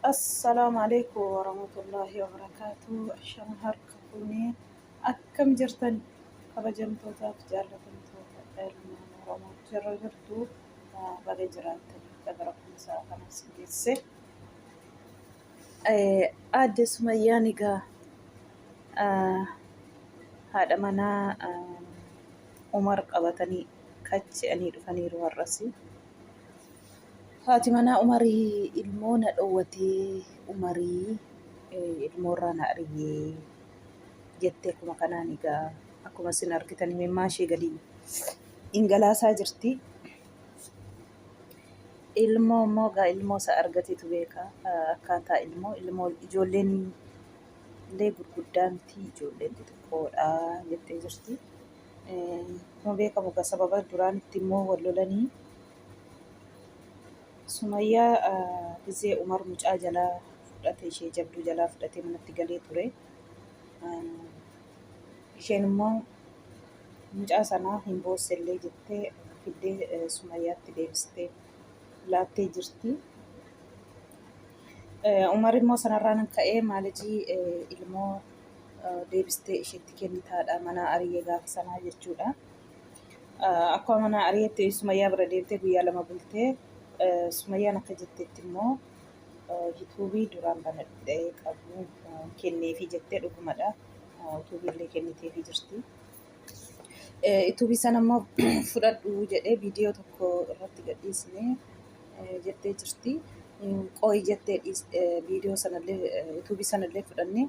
السلام عليكم ورحمة الله وبركاته. عشان هركبوني أكم جرتن كبجمتوتا جالتمتوتا علم ورمى جرجرتو بغي جراتني قدركم ساعة نفس جيسي آد سميانيغا هذا منا عمر قبطني كتش أني رفني الرسي هاتي منا عمري المونا دوتي عمري ilmoorraa na argee jettee akkuma kanaan egaa akkuma isin argitan mimmaa ishee gadi ingalaasaa jirti. Ilmoo immoo egaa ilmoo isaa argateetu beeka akkaataa ilmoo ijoolleen illee gurguddaa miti ijoolleen xixiqqoodha jettee jirti. Akkuma beekamu egaa sababa duraanitti immoo wal lolanii Sumayyaa gizee Umar mucaa jalaa fudhate ishee jabduu jalaa fudhatee manatti galee ture. Isheen immoo mucaa sanaa hin boossellee jettee fiddee Sumayyaatti deebistee laattee jirti. Umar immoo sanarraan ka'ee maalijii ilmoo deebistee isheetti kennitaadha mana ari'ee gaafa sanaa jechuudha. Akkuma mana ari'eetti Sumayyaa bira deemtee guyyaa lama bultee Sumayyaan akka jetteetti immoo yuutuubii duraan banadhee qabu kenneefii jettee dhugumadha. Yuutuubii illee kenniteefii jirti. Yuutuubii sana immoo fudhadhu jedhee viidiyoo tokko irratti gadhiisnee jettee jirti. Qooyi jettee viidiyoo sanallee yuutuubii sanallee fudhannee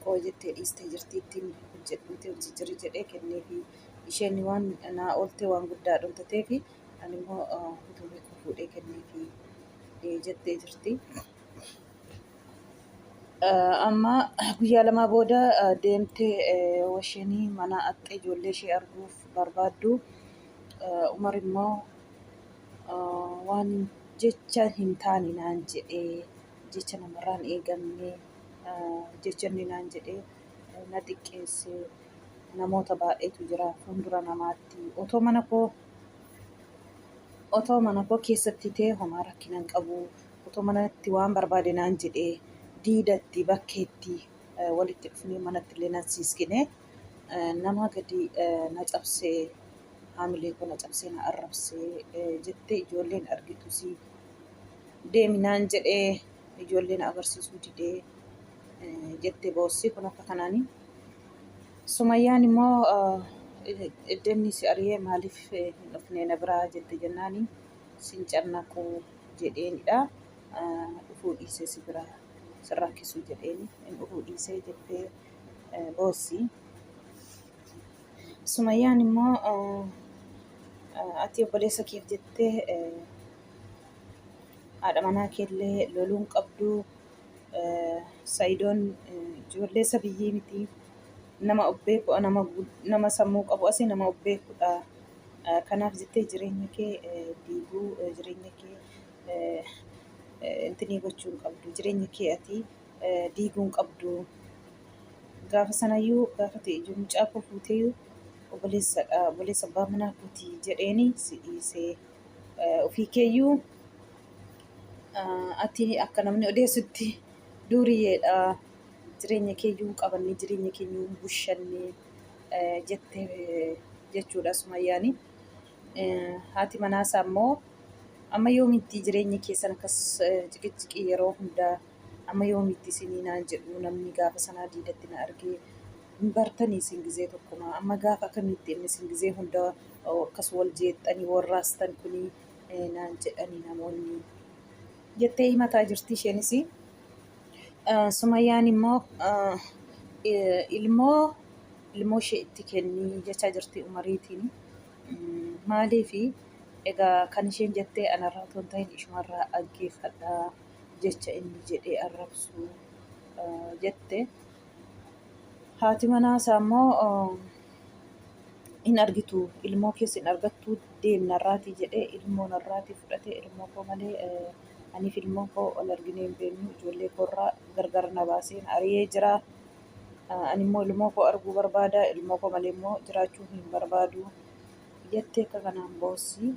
qooyi jettee dhiistee jirti ittiin hojii jiru jedhee kenneefii isheen waan naa oolte waan guddaa dhuntateefi ani immoo yuutuubii fuudhee kenneefii jettee jirti. Amma guyyaa lamaa booda deemtee washeenii mana axxee ijoollee ishee arguuf barbaaddu. Umar immoo waan jecha hin taane naan jedhee jecha namarraan eegamne jecha inni naan jedhee na xiqqeessee namoota baay'eetu jira fuuldura namaatti otoo mana koo keessatti ta'e homaa rakkinan qabu otoo manatti waan barbaade naan jedhee diidatti bakkeetti walitti dhufnee manatti illee na siiskine nama gadi na cabsee haamilee koo na cabsee na arrabsee jettee ijoolleen argitus deemi naan jedhee ijoolleen agarsiisuu didee jettee boossi kun akka kanaani. Sumayyaan immoo iddoonni si ari'ee maaliif hin dhufne na biraa jette jennaani sin cannaquu jedheenidha. Dhufuu dhiisee si biraa sirrakkisuu jedheeni hin dhufuu dhiisee jettee boossi. Sumayyaan immoo ati obboleessa keef jettee haadha manaa keellee loluun qabdu. Sayidoon ijoollee sabiyyii miti. Nama of beeku nama sammuu qabu asii nama of beekudha. Kanaaf jettee jireenya kee diiguu jireenya kee intinii gochuu hin qabdu. Jireenya kee ati diiguu hin qabdu. Gaafa sanayyuu gaafa ta'e ijoollee mucaa koo fuuteeyyuu obboleessadha obboleessa abbaa manaa kooti jedheeni si dhiisee ofii keeyyuu ati akka namni odeessutti duuriyyeedha. Jireenya keeyyuu qabanne jireenya keeyyuu bushanne jettee jechuudha Sumayyaani. Haati manaasaa immoo amma yoomitti jireenya keessan akkas ciqiccikii yeroo hundaa amma yoomitti isinii naan jedhu namni gaafa sanaa diidatti na argee hin bartanii isin gizee tokkuma amma gaafa akkamitti inni isin gizee hundaa akkas wal jeexxanii warraastan kunii naan jedhanii namoonni jettee himataa jirti isheenis. Sumayyaan immoo ilmoo ishee itti kennii jechaa jirti Umariitiin. Maaliifi egaa kan isheen jettee anarraa otoo hin ta'in ishumarraa dhaggeeffadhaa jecha inni jedhee arrabsu jette. Haati manaasaa immoo hin argitu ilmoo keessa hin argattu deemnarraatii jedhee ilmoo narraatii fudhatee ilmoo koo malee aniif ilmoo koo ol arginee hin beeknu ijoollee koorraa gargar na baasee na ari'ee jira. Ani immoo ilmoo koo arguu barbaada ilmoo koo malee immoo jiraachuu hin barbaadu jettee akka kanaan boossi.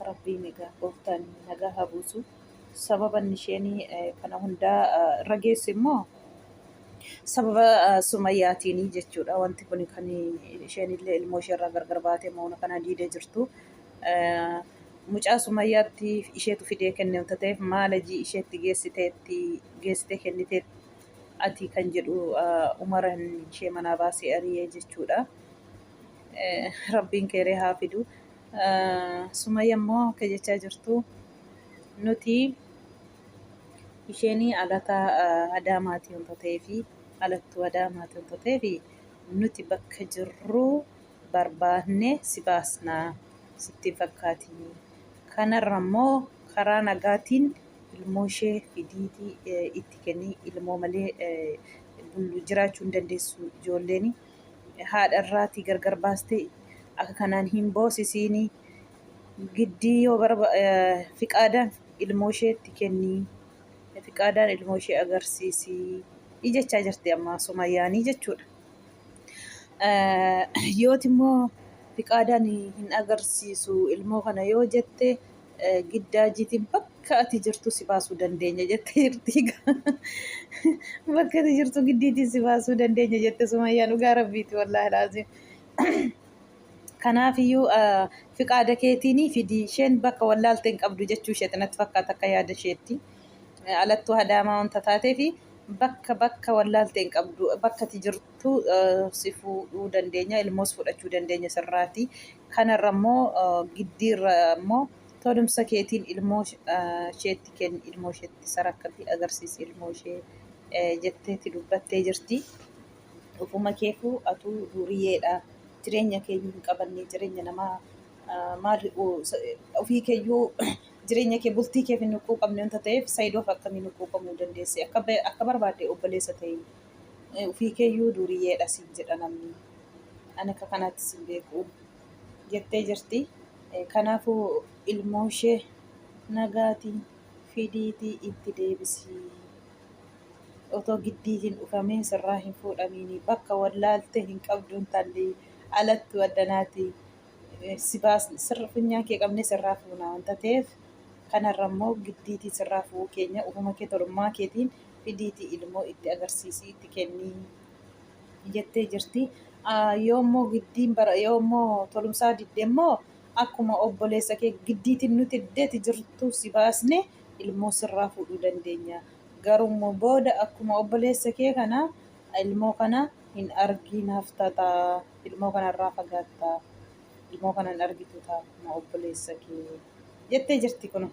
Rabbiin egaa gooftaan nagaa haa buusu. Sababa isheen kana hundaa irra geesse immoo sababa Sumayyaatiin jechuudha. Wanti kun kan isheen illee ilmoo isheerraa gargar baatee moona kana diidee jirtu. Mucaa Sumayyaatti isheetu fidee kenne wanta ta'eef maal hojii isheetti geessitee kennitee ati kan jedhu Umara ishee manaa baasee ari'ee jechuudha. Rabbiin keeree haa fidu. Sumayya immoo akka jechaa jirtu nuti isheen alataa Adaamaati wanta ta'eef alattuu Adaamaati wanta ta'eef nuti bakka jirru barbaadnee si baasnaa sitti fakkaati. Kanarra immoo karaa nagaatiin ilmoo ishee fidiitii itti kennii ilmoo malee jiraachuu hin dandeessu ijoolleen haadharraatii gargar baastee akka kanaan hin boosisiini. Giddii yoo fiqaadaan ilmoo isheetti kennii. Fiqaadaan ilmoo ishee agarsiisii jechaa jirti amma Sumayyaanii jechuudha. Yooti immoo fiqaadaan hin agarsiisu ilmoo kana yoo jette giddaajiitiin bakka ati jirtu si baasuu dandeenya jettee jirti. Bakka ati jirtu giddiitiin si baasuu dandeenya jette Sumayyaan dhugaa rabbiiti wallaahi laazim. Kanaafiyyuu fiqaada keetiin fidii isheen bakka wallaaltee hin qabdu jechuu isheeti natti fakkaata akka yaada isheetti. Alattuu Adaamaa wanta taateef bakka wallaaltee hin qabdu bakka ati jirtu si fuudhuu dandeenya ilmoos fudhachuu dandeenya sirraati. Kanarra immoo giddiirra immoo tolumsa keetiin ilmoo isheetti kenni ilmoo isheetti sarakkatti agarsiisi ilmoo ishee jetteetti dubbattee jirti. Ufuma keefuu atuu duriyyeedha. Jireenya keenya hin qabanne jireenya namaa maal ofii keeyyuu jireenya kee bultii keef hin nuquu qabne wanta ta'eef Saayidoof akkamiin nuquu qabuu dandeesse akka barbaadde obboleessa ta'e ofii keeyyuu duriyyeedha siin jedha namni. Ani akka kanaatti sin beeku jettee jirti. Kanaafuu ilmoo ishee nagaatiin fidiitii itti deebisii. Otoo giddiitiin dhufamee sirraa hin fuudhamiin bakka wallaaltee hin qabduun taallee alattuu addanaati si baasne sirra funyaan kee qabne sirraa fuuna wanta ta'eef kanarra immoo giddiitii sirraa fuudhuu keenya ufuma kee tolummaa keetiin fidiitii ilmoo itti agarsiisii itti kennii jettee jirti. Yoo immoo giddiin yoo immoo tolumsaa didde immoo akkuma obboleessa kee giddiitiin nuti iddeeti jirtu si baasne ilmoo sirraa fuudhuu dandeenya. Garuu booda akkuma obboleessa kee kana ilmoo kana hin argin haftataa ilmoo kanarraa fagaattaa ilmoo kana hin argitu taatuma obboleessa kee jettee jirti kun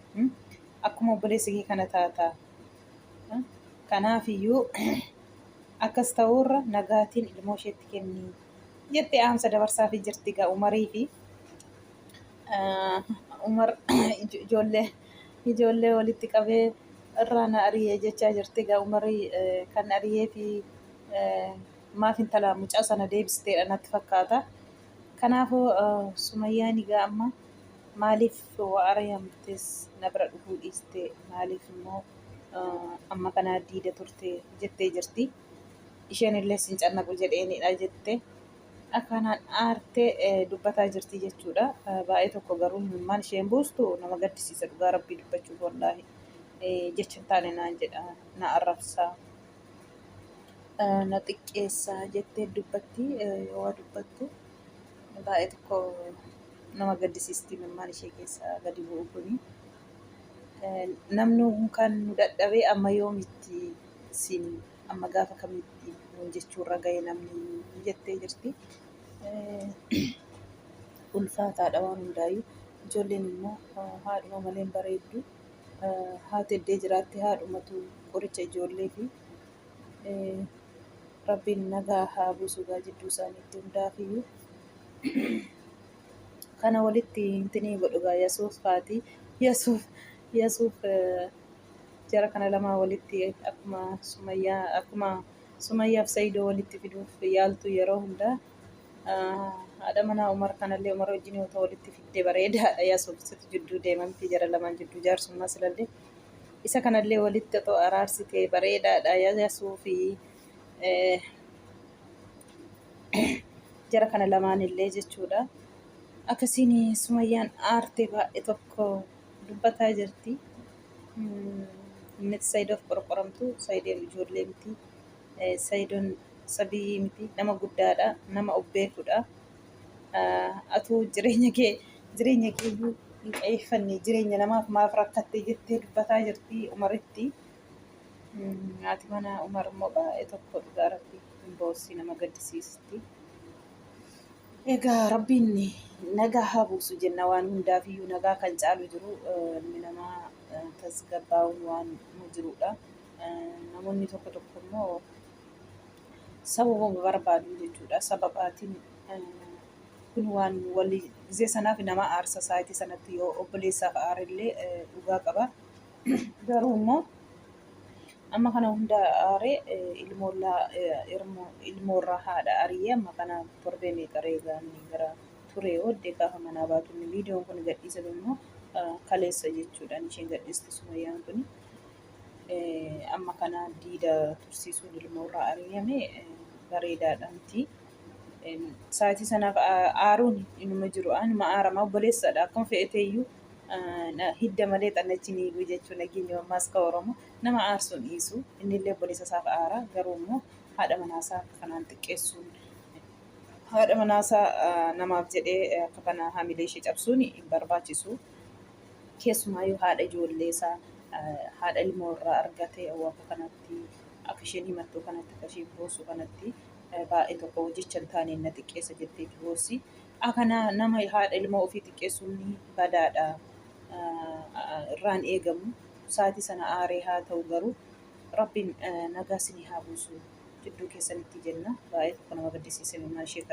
akkuma obboleessa kee kana taataa. Kanaafiyyuu akkas ta'urra nagaatiin ilmoo isheetti kennii jettee dhaamsa dabarsaa fi jirti egaa Umarii fi Umar ijoollee walitti qabee irraa na ari'ee jechaa jirti. Egaa Umarii kan ari'ee fi maaf intala mucaa sana deebisteedha natti fakkaata. Kanaafuu Sumayyaan egaa amma maaliif waa ari'amtes na bira dhufuu dhiiste maaliif immoo amma kanaa diida turte jettee jirti. Isheen illee sin cannaqu jedheenidha jette. Akkanaan aartee dubbataa jirti jechuudha. Baay'ee tokko garuu himimmaan isheen buustu nama gaddisiisa dhugaa rabbii dubbachuuf wallaahi. Jecha hin taane naan jedha na arrabsaa na xiqqeessaa jettee dubbatti yoo dubbattu baay'ee tokko nama gaddisiisti himimmaan ishee keessaa gadi bu'u kuni. Namni kan nu dadhabee amma yoomitti isin amma gaafa kamitti jechuurra ga'e namni jettee jirti. Ulfaataadha waan hundaayyuu ijoolleen immoo haadhuma malee hin bareeddu. Haati iddee jiraatti haadhumatu qoricha ijoollee fi rabbiin nagaa haa buusu gaa jidduu isaaniitti hundaafiyyuu. Kana walitti hintinii godhu gaa Yesuus faati Yesuuf jara kana lamaa walitti akkuma Sumayyaaf Saayidoo walitti fiduuf yaaltu yeroo hundaa haadha manaa Umar kanallee Umar wajjin yoo ta'u walitti fiddee bareedaadha. Yesuuf sitti jidduu deemamti jara lamaan jidduu jaarsummaa silallee isa kanallee walitti otoo araarsitee bareedaadha. Yesuuf jara kana lamaanillee jechuudha. Akkasiin Sumayyaan aartee baay'ee tokko dubbataa jirti. Inni Saayidoof qorqoramtu, Saayideen ijoollee miti. Saayidoon sabii miti. Nama guddaadha. Nama of beekudha. Atuu jireenya keeyyuu hin qeeffanne jireenya namaaf maaf rakkattee jettee dubbataa jirti Umaritti. Haati manaa Umar immoo baay'ee tokko dhugaa rabbii hin boossi nama gaddisiisti. Egaa rabbiin nagaa haa buusu jenna waan hundaafiyyuu nagaa kan caalu jiru ilmi namaa tasgabbaa'uun waan jirudha. Namoonni tokko tokko immoo sababuma barbaadu jechuudha. Sababaatiin kun waan walii gisee sanaaf nama aarsa sa'aatii sanatti yoo obboleessaaf aarillee dhugaa qaba. Garuu immoo amma kana hunda aaree ilmoorraa haadha ariyee amma kana torbee meeqa reegaanii gara ture oddee gaafa manaa baatu viidiyoon kun gadhiisame immoo kaleessa jechuudhaan isheen gadhiiste Sumayyaan kun amma kana diida tursiisuun ilmoorraa ariyame bareedaadha miti. Sa'aatii sanaaf aaruun inuma jiru anuma aarama obboleessadha akkuma fe'eteeyyuu hidda malee xannachi ni hiigu jechuun nageenya ammaas ka Oromoo nama aarsuun dhiisu innillee obboleessa isaaf aara garuu immoo haadha manaasaa kanaan xiqqeessuun haadha manaasaa namaaf jedhee akka kana hamilee ishee cabsuun hin barbaachisu. Keessumaayyuu haadha ijoollee isaa haadha ilmoo irraa argate akka kanatti akka isheen himattu kanatti akka isheen boossu kanatti baay'ee tokko jecha hin taane na xiqqeessa jettee boossi. Akana nama haadha ilmoo ofii xiqqeessuun badaadha. Irraan eegamu sa'aatii sana aaree haa ta'u garuu rabbiin nagaa isinii haa buusu jidduu keessanitti jenna baay'ee tokko nama gaddisiise maal ishee